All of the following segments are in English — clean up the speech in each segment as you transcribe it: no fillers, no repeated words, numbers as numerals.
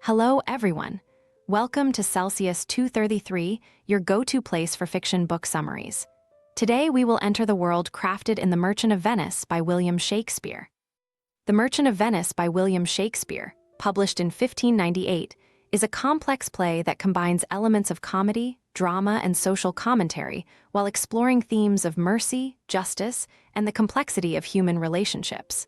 Hello, everyone. Welcome to Celsius 233, your go-to place for fiction book summaries. Today, we will enter the world crafted in The Merchant of Venice by William Shakespeare. The Merchant of Venice by William Shakespeare, published in 1598, is a complex play that combines elements of comedy, drama, and social commentary while exploring themes of mercy, justice, and the complexity of human relationships.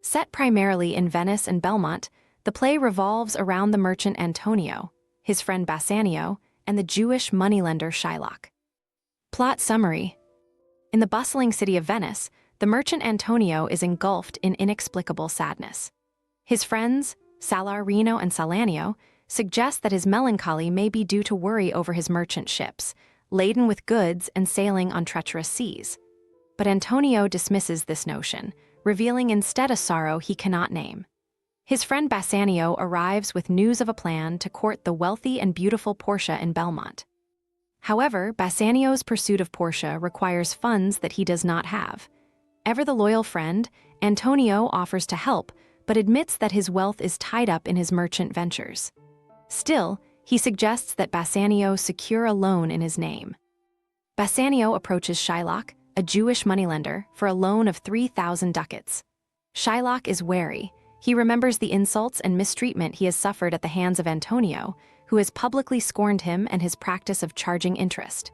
Set primarily in Venice and Belmont, the play revolves around the merchant Antonio, his friend Bassanio, and the Jewish moneylender Shylock. Plot summary. In the bustling city of Venice, the merchant Antonio is engulfed in inexplicable sadness. His friends, Salarino and Salanio, suggest that his melancholy may be due to worry over his merchant ships, laden with goods and sailing on treacherous seas. But Antonio dismisses this notion, revealing instead a sorrow he cannot name. His friend Bassanio arrives with news of a plan to court the wealthy and beautiful Portia in Belmont. However, Bassanio's pursuit of Portia requires funds that he does not have. Ever the loyal friend, Antonio offers to help, but admits that his wealth is tied up in his merchant ventures. Still, he suggests that Bassanio secure a loan in his name. Bassanio approaches Shylock, a Jewish moneylender, for a loan of 3,000 ducats. Shylock is wary. He remembers the insults and mistreatment he has suffered at the hands of Antonio, who has publicly scorned him and his practice of charging interest.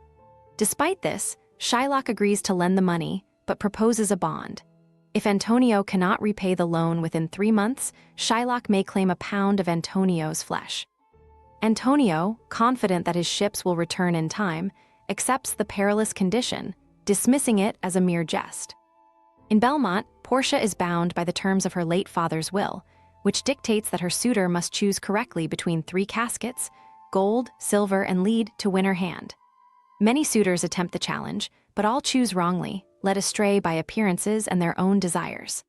Despite this, Shylock agrees to lend the money, but proposes a bond. If Antonio cannot repay the loan within 3 months, Shylock may claim a pound of Antonio's flesh. Antonio, confident that his ships will return in time, accepts the perilous condition, dismissing it as a mere jest. In Belmont, Portia is bound by the terms of her late father's will, which dictates that her suitor must choose correctly between 3 caskets, gold, silver, and lead to win her hand. Many suitors attempt the challenge, but all choose wrongly, led astray by appearances and their own desires.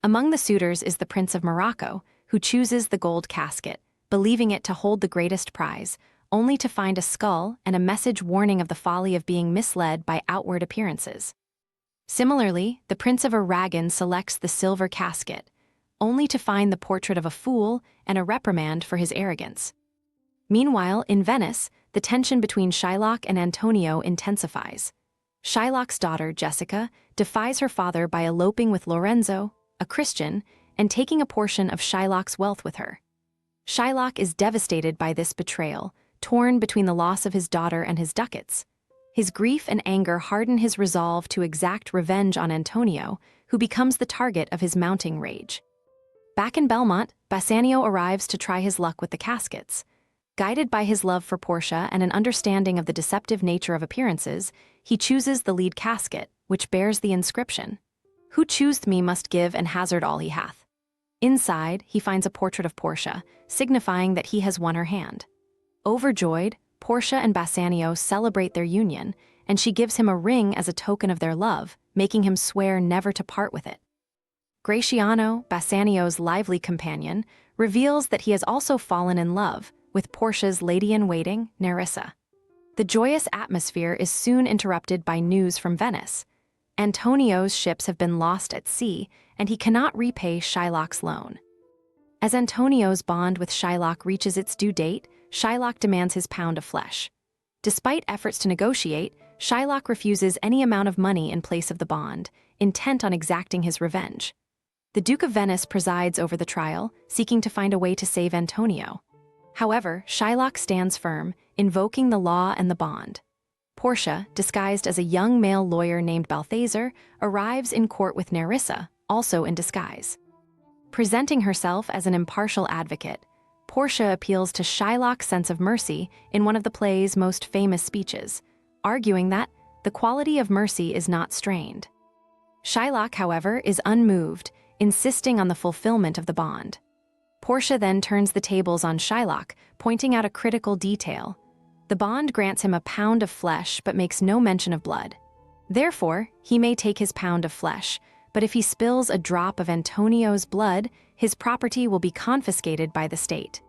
Among the suitors is the Prince of Morocco, who chooses the gold casket, believing it to hold the greatest prize, only to find a skull and a message warning of the folly of being misled by outward appearances. Similarly, the Prince of Aragon selects the silver casket, only to find the portrait of a fool and a reprimand for his arrogance. Meanwhile, in Venice, the tension between Shylock and Antonio intensifies. Shylock's daughter, Jessica, defies her father by eloping with Lorenzo, a Christian, and taking a portion of Shylock's wealth with her. Shylock is devastated by this betrayal, torn between the loss of his daughter and his ducats. His grief and anger harden his resolve to exact revenge on Antonio, who becomes the target of his mounting rage. Back in Belmont, Bassanio arrives to try his luck with the caskets. Guided by his love for Portia and an understanding of the deceptive nature of appearances, he chooses the lead casket, which bears the inscription, "Who chooseth me must give and hazard all he hath." Inside, he finds a portrait of Portia, signifying that he has won her hand. Overjoyed, Portia and Bassanio celebrate their union, and she gives him a ring as a token of their love, making him swear never to part with it. Gratiano, Bassanio's lively companion, reveals that he has also fallen in love with Portia's lady-in-waiting, Nerissa. The joyous atmosphere is soon interrupted by news from Venice. Antonio's ships have been lost at sea, and he cannot repay Shylock's loan. As Antonio's bond with Shylock reaches its due date, Shylock demands his pound of flesh. Despite efforts to negotiate, Shylock refuses any amount of money in place of the bond, intent on exacting his revenge. The Duke of Venice presides over the trial, seeking to find a way to save Antonio. However, Shylock stands firm, invoking the law and the bond. Portia, disguised as a young male lawyer named Balthazar, arrives in court with Nerissa, also in disguise. Presenting herself as an impartial advocate, Portia appeals to Shylock's sense of mercy in one of the play's most famous speeches, arguing that the quality of mercy is not strained. Shylock, however, is unmoved, insisting on the fulfillment of the bond. Portia then turns the tables on Shylock, pointing out a critical detail. The bond grants him a pound of flesh but makes no mention of blood. Therefore, he may take his pound of flesh, but if he spills a drop of Antonio's blood, his property will be confiscated by the state.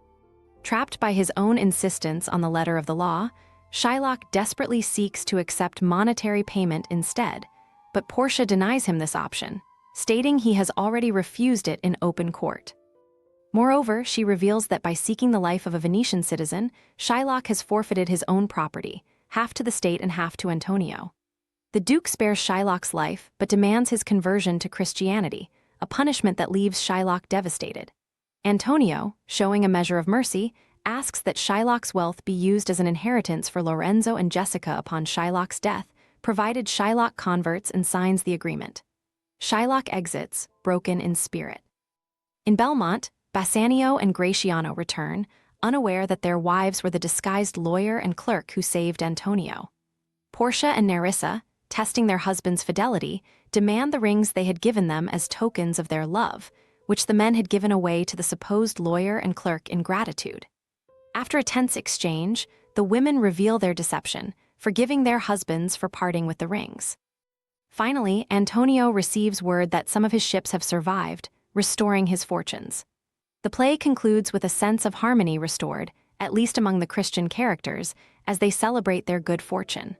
Trapped by his own insistence on the letter of the law, Shylock desperately seeks to accept monetary payment instead, but Portia denies him this option, stating he has already refused it in open court. Moreover, she reveals that by seeking the life of a Venetian citizen, Shylock has forfeited his own property, half to the state and half to Antonio. The Duke spares Shylock's life, but demands his conversion to Christianity, a punishment that leaves Shylock devastated. Antonio, showing a measure of mercy, asks that Shylock's wealth be used as an inheritance for Lorenzo and Jessica upon Shylock's death, provided Shylock converts and signs the agreement. Shylock exits, broken in spirit. In Belmont, Bassanio and Gratiano return, unaware that their wives were the disguised lawyer and clerk who saved Antonio. Portia and Nerissa, testing their husband's fidelity, demand the rings they had given them as tokens of their love, which the men had given away to the supposed lawyer and clerk in gratitude. After a tense exchange, the women reveal their deception, forgiving their husbands for parting with the rings. Finally, Antonio receives word that some of his ships have survived, restoring his fortunes. The play concludes with a sense of harmony restored, at least among the Christian characters, as they celebrate their good fortune.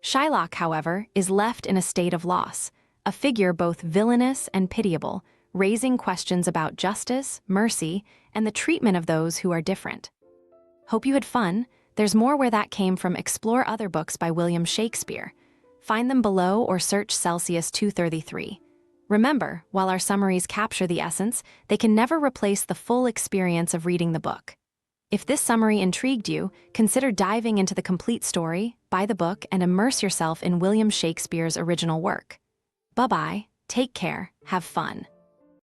Shylock, however, is left in a state of loss, a figure both villainous and pitiable, raising questions about justice, mercy, and the treatment of those who are different. Hope you had fun. There's more where that came from. Explore other books by William Shakespeare. Find them below or search Celsius 233. Remember, while our summaries capture the essence, they can never replace the full experience of reading the book. If this summary intrigued you, consider diving into the complete story, buy the book, and immerse yourself in William Shakespeare's original work. Bye-bye, take care, have fun.